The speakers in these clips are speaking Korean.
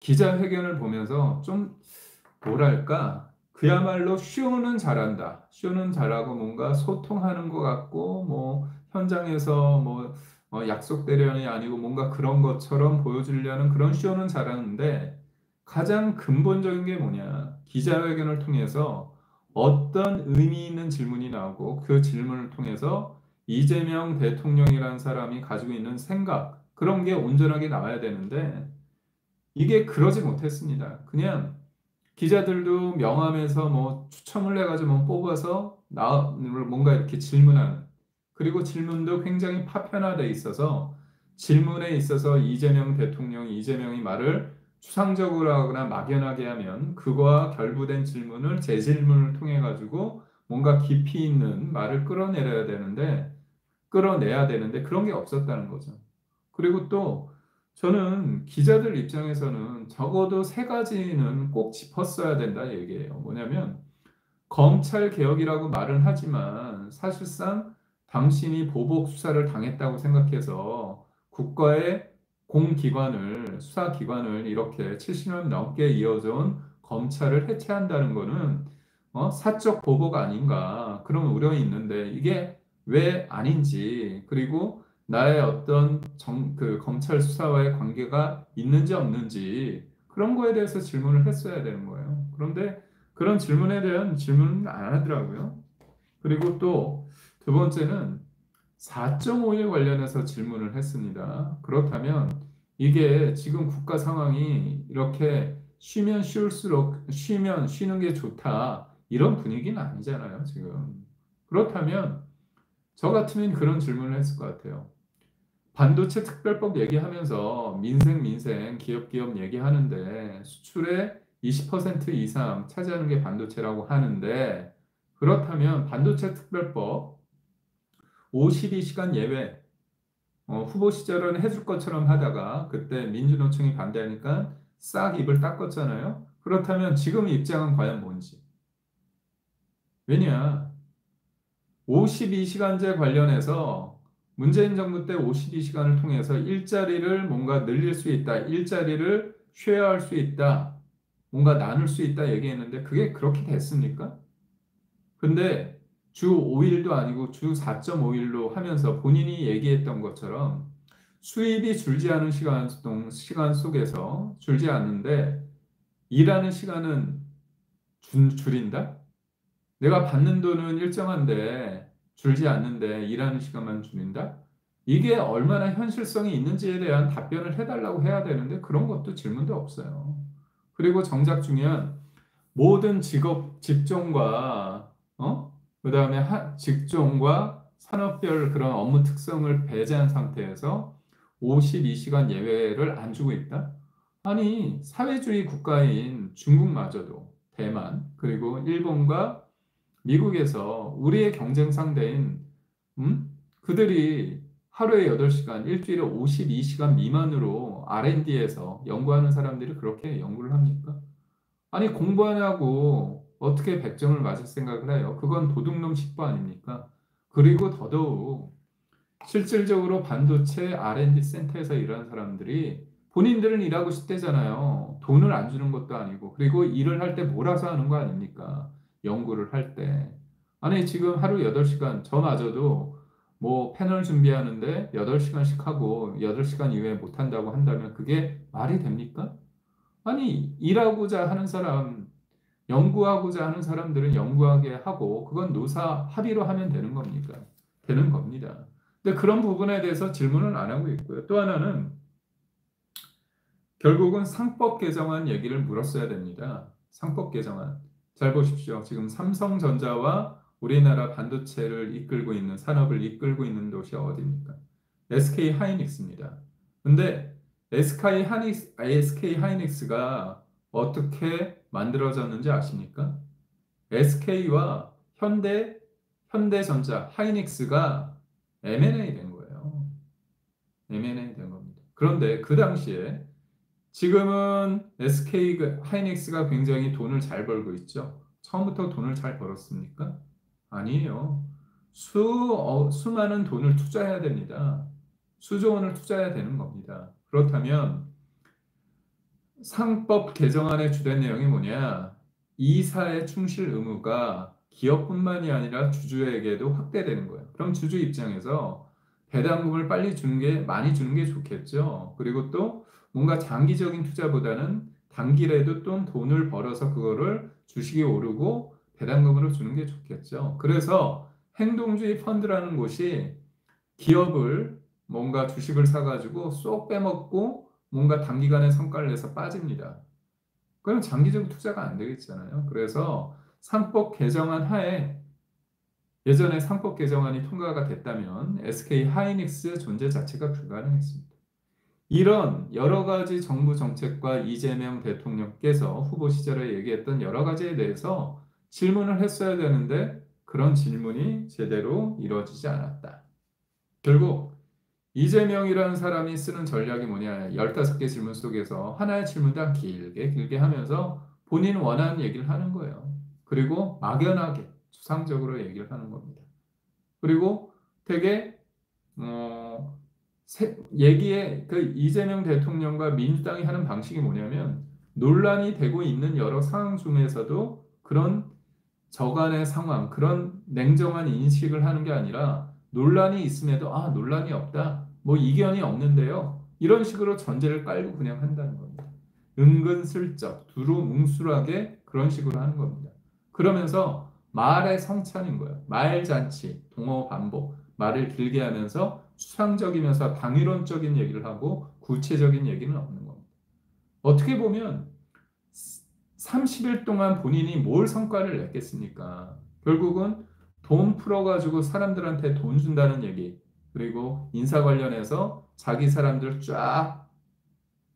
기자회견을 보면서 좀 뭐랄까 그야말로 쇼는 잘한다. 쇼는 잘하고 뭔가 소통하는 것 같고 뭐 현장에서 뭐 약속대련이 아니고 뭔가 그런 것처럼 보여주려는 그런 쇼는 잘하는데 가장 근본적인 게 뭐냐? 기자회견을 통해서 어떤 의미 있는 질문이 나오고 그 질문을 통해서 이재명 대통령이라는 사람이 가지고 있는 생각 그런 게 온전하게 나와야 되는데 이게 그러지 못했습니다. 그냥 기자들도 명함에서 뭐 추첨을 해가지고 뭐 뽑아서 뭔가 이렇게 질문하는 그리고 질문도 굉장히 파편화돼 있어서 질문에 있어서 이재명 대통령 이재명이 말을 추상적으로 하거나 막연하게 하면 그거와 결부된 질문을 재질문을 통해 가지고 뭔가 깊이 있는 말을 끌어내야 되는데 그런 게 없었다는 거죠. 그리고 또 저는 기자들 입장에서는 적어도 세 가지는 꼭 짚었어야 된다 얘기예요. 뭐냐면 검찰 개혁이라고 말은 하지만 사실상 당신이 보복 수사를 당했다고 생각해서 국가의 공기관을 수사기관을 이렇게 70년 넘게 이어져온 검찰을 해체한다는 거는 사적 보복 아닌가 그런 우려이 있는데 이게 왜 아닌지 그리고 나의 어떤 그 검찰 수사와의 관계가 있는지 없는지 그런 거에 대해서 질문을 했어야 되는 거예요. 그런데 그런 질문에 대한 질문은 안 하더라고요. 그리고 또 두 번째는 4.5일 관련해서 질문을 했습니다. 그렇다면 이게 지금 국가 상황이 이렇게 쉬면 쉬울수록 쉬면 쉬는 게 좋다. 이런 분위기는 아니잖아요, 지금. 그렇다면 저 같으면 그런 질문을 했을 것 같아요. 반도체 특별법 얘기하면서 민생 기업 얘기하는데 수출의 20% 이상 차지하는 게 반도체라고 하는데 그렇다면 반도체 특별법 52시간 예외 후보 시절은 해줄 것처럼 하다가 그때 민주노총이 반대하니까 싹 입을 닦았잖아요. 그렇다면 지금 입장은 과연 뭔지. 왜냐? 52시간제 관련해서 문재인 정부 때 52시간을 통해서 일자리를 뭔가 늘릴 수 있다. 일자리를 쉐어할 수 있다. 뭔가 나눌 수 있다 얘기했는데 그게 그렇게 됐습니까? 근데 주 5일도 아니고 주 4.5일로 하면서 본인이 얘기했던 것처럼 수입이 줄지 않은 시간 속에서 줄지 않는데 일하는 시간은 줄인다? 내가 받는 돈은 일정한데 줄지 않는데 일하는 시간만 줄인다? 이게 얼마나 현실성이 있는지에 대한 답변을 해달라고 해야 되는데 그런 것도 질문도 없어요. 그리고 정작 중요한 모든 직업 직종과 그다음에 직종과 산업별 그런 업무 특성을 배제한 상태에서 52시간 예외를 안 주고 있다? 아니, 사회주의 국가인 중국마저도 대만 그리고 일본과 미국에서 우리의 경쟁 상대인 그들이 하루에 8시간, 일주일에 52시간 미만으로 R&D에서 연구하는 사람들이 그렇게 연구를 합니까? 아니 공부 안 하고 어떻게 100점을 맞을 생각을 해요? 그건 도둑놈 식보 아닙니까? 그리고 더더욱 실질적으로 반도체 R&D 센터에서 일하는 사람들이 본인들은 일하고 싶대잖아요. 돈을 안 주는 것도 아니고 그리고 일을 할 때 몰아서 하는 거 아닙니까? 연구를 할 때. 아니 지금 하루 8시간 저마저도 뭐 패널 준비하는데 8시간씩 하고 8시간 이후에 못 한다고 한다면 그게 말이 됩니까? 아니, 일하고자 하는 사람, 연구하고자 하는 사람들은 연구하게 하고, 그건 노사 합의로 하면 되는 겁니까? 되는 겁니다. 근데 그런 부분에 대해서 질문을 안 하고 있고요. 또 하나는 결국은 상법 개정안 얘기를 물었어야 됩니다. 상법 개정안. 잘 보십시오. 지금 삼성전자와 우리나라 반도체를 이끌고 있는, 산업을 이끌고 있는 도시 어디입니까? SK 하이닉스입니다. 근데 SK 하이닉스가 어떻게 만들어졌는지 아십니까? SK와 현대전자, 하이닉스가 M&A 된 거예요. M&A 된 겁니다. 그런데 그 당시에 지금은 SK 하이닉스가 굉장히 돈을 잘 벌고 있죠. 처음부터 돈을 잘 벌었습니까? 아니에요. 수많은 돈을 투자해야 됩니다. 수조 원을 투자해야 되는 겁니다. 그렇다면 상법 개정안의 주된 내용이 뭐냐? 이사의 충실 의무가 기업뿐만이 아니라 주주에게도 확대되는 거예요. 그럼 주주 입장에서 배당금을 빨리 주는 게, 많이 주는 게 좋겠죠. 그리고 또 뭔가 장기적인 투자보다는 단기라도 좀 돈을 벌어서 그거를 주식이 오르고 배당금으로 주는 게 좋겠죠. 그래서 행동주의 펀드라는 곳이 기업을 뭔가 주식을 사가지고 쏙 빼먹고 뭔가 단기간에 성과를 내서 빠집니다. 그럼 장기적 투자가 안 되겠잖아요. 그래서 상법 개정안 하에 예전에 상법 개정안이 통과가 됐다면 SK 하이닉스 존재 자체가 불가능했습니다. 이런 여러 가지 정부 정책과 이재명 대통령께서 후보 시절에 얘기했던 여러 가지에 대해서 질문을 했어야 되는데 그런 질문이 제대로 이루어지지 않았다. 결국 이재명이라는 사람이 쓰는 전략이 뭐냐? 15개 질문 속에서 하나의 질문당 길게 길게 하면서 본인 원하는 얘기를 하는 거예요. 그리고 막연하게 추상적으로 얘기를 하는 겁니다. 그리고 되게 얘기에 그 이재명 대통령과 민주당이 하는 방식이 뭐냐면 논란이 되고 있는 여러 상황 중에서도 그런 저간의 상황, 그런 냉정한 인식을 하는 게 아니라 논란이 있음에도 논란이 없다. 뭐 이견이 없는데요. 이런 식으로 전제를 깔고 그냥 한다는 겁니다. 은근슬쩍 두루뭉술하게 그런 식으로 하는 겁니다. 그러면서 말의 성찬인 거예요. 말잔치, 동어 반복, 말을 길게 하면서 추상적이면서 당위론적인 얘기를 하고 구체적인 얘기는 없는 겁니다. 어떻게 보면 30일 동안 본인이 뭘 성과를 냈겠습니까? 결국은 돈 풀어가지고 사람들한테 돈 준다는 얘기, 그리고 인사 관련해서 자기 사람들 쫙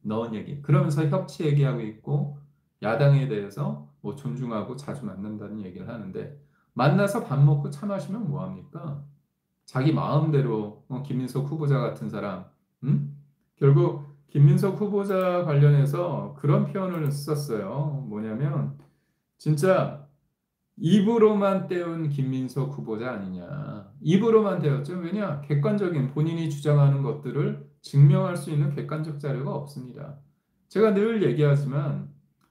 넣은 얘기, 그러면서 협치 얘기하고 있고, 야당에 대해서 뭐 존중하고 자주 만난다는 얘기를 하는데, 만나서 밥 먹고 차 마시면 뭐합니까? 자기 마음대로 김민석 후보자 같은 사람, 음? 결국 김민석 후보자 관련해서 그런 표현을 썼어요. 뭐냐면 진짜 입으로만 떼운 김민석 후보자 아니냐. 입으로만 떼었죠. 왜냐? 객관적인 본인이 주장하는 것들을 증명할 수 있는 객관적 자료가 없습니다. 제가 늘 얘기하지만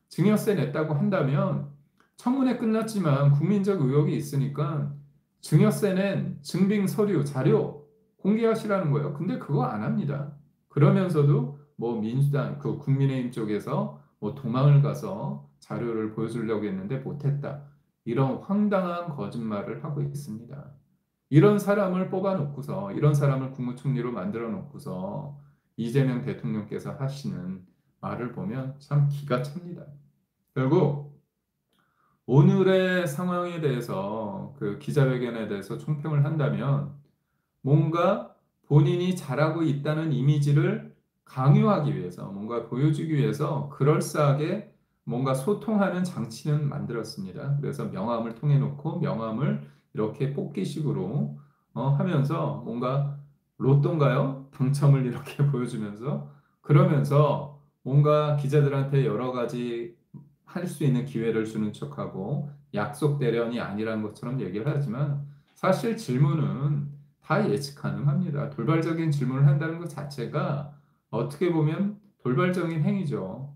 증여세 냈다고 한다면 청문회 끝났지만 국민적 의혹이 있으니까 증여세 낸 증빙 서류, 자료 공개하시라는 거예요. 근데 그거 안 합니다. 그러면서도 뭐 민주당, 그 국민의힘 쪽에서 뭐 도망을 가서 자료를 보여주려고 했는데 못했다. 이런 황당한 거짓말을 하고 있습니다. 이런 사람을 뽑아놓고서, 이런 사람을 국무총리로 만들어 놓고서 이재명 대통령께서 하시는 말을 보면 참 기가 찹니다. 결국 오늘의 상황에 대해서 그 기자회견에 대해서 총평을 한다면 뭔가 본인이 잘하고 있다는 이미지를 강요하기 위해서 뭔가 보여주기 위해서 그럴싸하게 뭔가 소통하는 장치는 만들었습니다. 그래서 명함을 통해 놓고 명함을 이렇게 뽑기식으로 하면서 뭔가 로또인가요? 당첨을 이렇게 보여주면서 그러면서 뭔가 기자들한테 여러 가지 할 수 있는 기회를 주는 척하고 약속 대련이 아니란 것처럼 얘기를 하지만 사실 질문은 다 예측 가능합니다. 돌발적인 질문을 한다는 것 자체가 어떻게 보면 돌발적인 행위죠.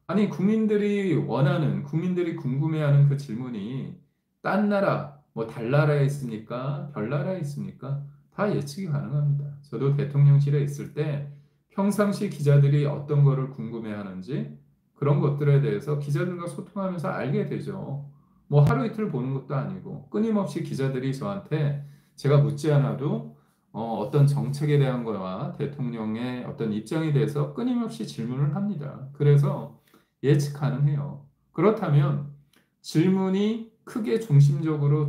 아니, 국민들이 원하는, 국민들이 궁금해하는 그 질문이 딴 나라, 뭐 달나라에 있습니까? 별나라에 있습니까? 다 예측이 가능합니다. 저도 대통령실에 있을 때 평상시 기자들이 어떤 거를 궁금해하는지 그런 것들에 대해서 기자들과 소통하면서 알게 되죠. 뭐 하루 이틀 보는 것도 아니고 끊임없이 기자들이 저한테 제가 묻지 않아도 어떤 정책에 대한 거와 대통령의 어떤 입장에 대해서 끊임없이 질문을 합니다. 그래서 예측 가능해요. 그렇다면 질문이 크게 중심적으로